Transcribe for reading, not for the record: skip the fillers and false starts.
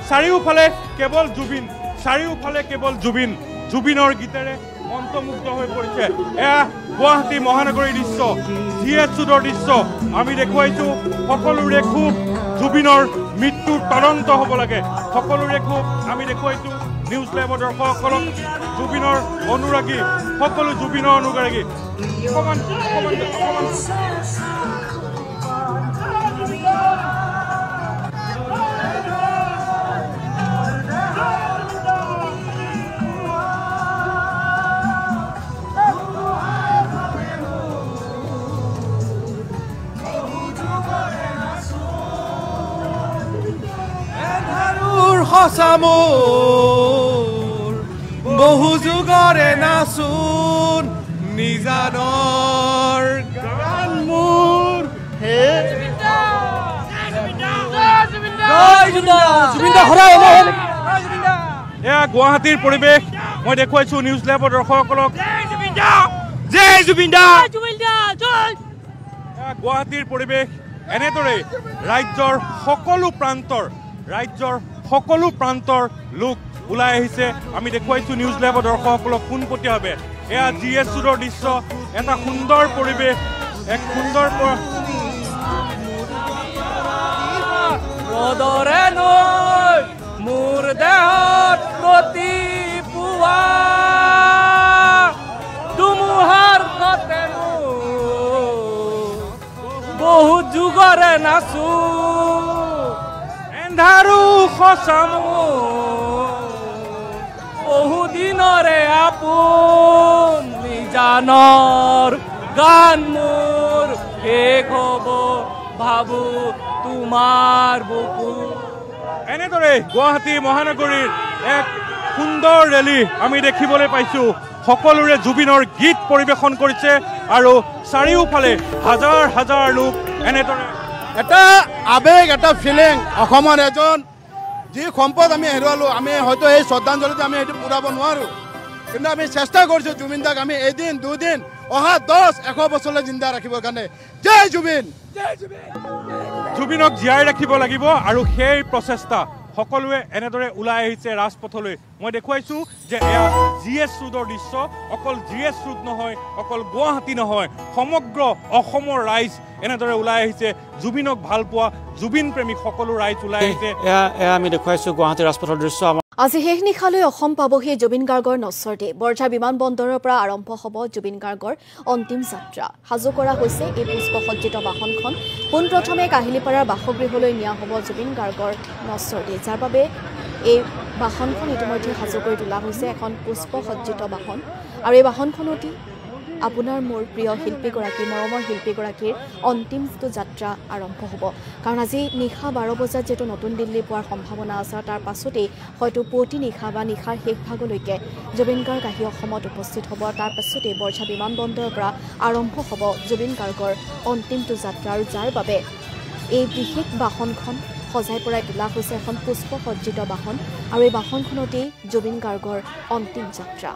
চাৰিওফালে কেৱল জুবিন, চাৰিওফালে কেৱল জুবিন, জুবিনৰ গীতেৰে মন্ত্ৰমুগ্ধ হৈ পৰিছে। এয়া গুৱাহাটী মহানগৰীৰ দৃশ্য, GS ৰোডৰ দৃশ্য। আমি দেখুৱাইছোঁ সকলোৰে খুব জুবিনৰ মৃত্যুৰ তদন্ত হ'ব লাগে, সকলোৰে খুব। আমি দেখুৱাইছোঁ নিউজ লাইভৰ দৰ্শকসকলক জুবিনৰ অনুৰাগী, সকলো জুবিনৰ অনুৰাগী। সঁচামোৰ বহু যুগৰে নাচোন নিজানৰ গান মোৰ হে এয়া গুৱাহাটীৰ পৰিৱেশ মই দেখুৱাইছোঁ নিউজ লাইভৰ দৰ্শকসকলক। জয় জুবিন দা। গুৱাহাটীৰ পৰিৱেশ এনেদৰে ৰাজ্যৰ সকলো প্ৰান্তৰ লোক ওলাই আহিছে। আমি দেখুৱাইছোঁ নিউজ লাইভৰ দৰ্শকসকলক পোনপটীয়াভাৱে। এয়া GS ৰোডৰ দৃশ্য, এটা সুন্দৰ পৰিৱেশ, এক সুন্দৰ ৰদৰে নৈ মোৰ দেহত প্ৰতি পুৱা ধুমুহাৰ গতে বহু যুগৰে নাচো এন্ধাৰো সঁচামোৰ বহু দিনৰে আপোন নিজানৰ গান মোৰ শেষ হ'ব ভাবো তোমাৰ বুকু। এনেদৰে গুৱাহাটী মহানগৰীৰ এক সুন্দৰ ৰেলী আমি দেখিবলৈ পাইছোঁ। সকলোৰে জুবিনৰ গীত পৰিৱেশন কৰিছে আৰু চাৰিওফালে হাজাৰ হাজাৰ লোক। এনেদৰে এটা আবেগ, এটা ফিলিং। অসমৰ এজন যি সম্পদ আমি হেৰুৱালোঁ, আমি হয়তো এই শ্ৰদ্ধাঞ্জলিতে আমি সেইটো পূৰাব নোৱাৰোঁ, কিন্তু আমি চেষ্টা কৰিছোঁ জুবিন দাক আমি এদিন দুদিন অহা 10-100 বছৰলৈ জিন্দা ৰাখিবৰ কাৰণে। জয় জুবিন। জুবিনক জীয়াই ৰাখিব লাগিব আৰু সেই প্ৰচেষ্টা সকলোৱে এনেদৰে ওলাই আহিছে ৰাজপথলৈ। মই দেখুৱাইছোঁ যে এয়া GS ৰোডৰ দৃশ্য। অকল GS ৰোড নহয়, অকল গুৱাহাটী নহয়, সমগ্ৰ অসমৰ ৰাইজ এনেদৰে ওলাই আহিছে। জুবিনক ভাল পোৱা জুবিন প্ৰেমী সকলো ৰাইজ ওলাই আহিছে। এয়া আমি দেখুৱাইছোঁ গুৱাহাটী ৰাজপথৰ দৃশ্য। আজি শেষ নিশালৈ অসম পাবহি জুবিন গাৰ্গৰ নশ্বৰ দেহ। বৰঝাৰ বিমানবন্দৰৰ পৰা আৰম্ভ হ'ব জুবিন গাৰ্গৰ অন্তিম যাত্ৰা। সাজু কৰা হৈছে এই পুষ্পসজ্জিত বাহনখন। পোনপ্ৰথমে কাহিলীপাৰাৰ বাসগৃহলৈ নিয়া হ'ব জুবিন গাৰ্গৰ নশ্বৰ দেহ, যাৰ বাবে এই বাহনখন ইতিমধ্যে সাজু কৰি তোলা হৈছে। এখন পুষ্পসজ্জিত বাহন আৰু এই বাহনখনতে আপোনাৰ মোৰ প্ৰিয় শিল্পীগৰাকী, মৰমৰ শিল্পীগৰাকীৰ অন্তিম যিটো যাত্ৰা আৰম্ভ হ'ব। কাৰণ আজি নিশা 12 বজাত যিহেতু নতুন দিল্লী পোৱাৰ সম্ভাৱনা আছে, তাৰ পাছতেই হয়তো পুৱতি নিশা বা নিশাৰ শেষ ভাগলৈকে জুবিন গাৰ্গ আহি অসমত উপস্থিত হ'ব। তাৰ পাছতেই বৰঝাৰ বিমানবন্দৰৰ পৰা আৰম্ভ হ'ব জুবিন গাৰ্গৰ অন্তিমটো যাত্ৰা, আৰু যাৰ বাবে এই বিশেষ বাহনখন সজাই পৰাই তোলা হৈছে। এখন পুষ্পসজ্জিত বাহন আৰু এই বাহনখনতেই জুবিন গাৰ্গৰ অন্তিম যাত্ৰা।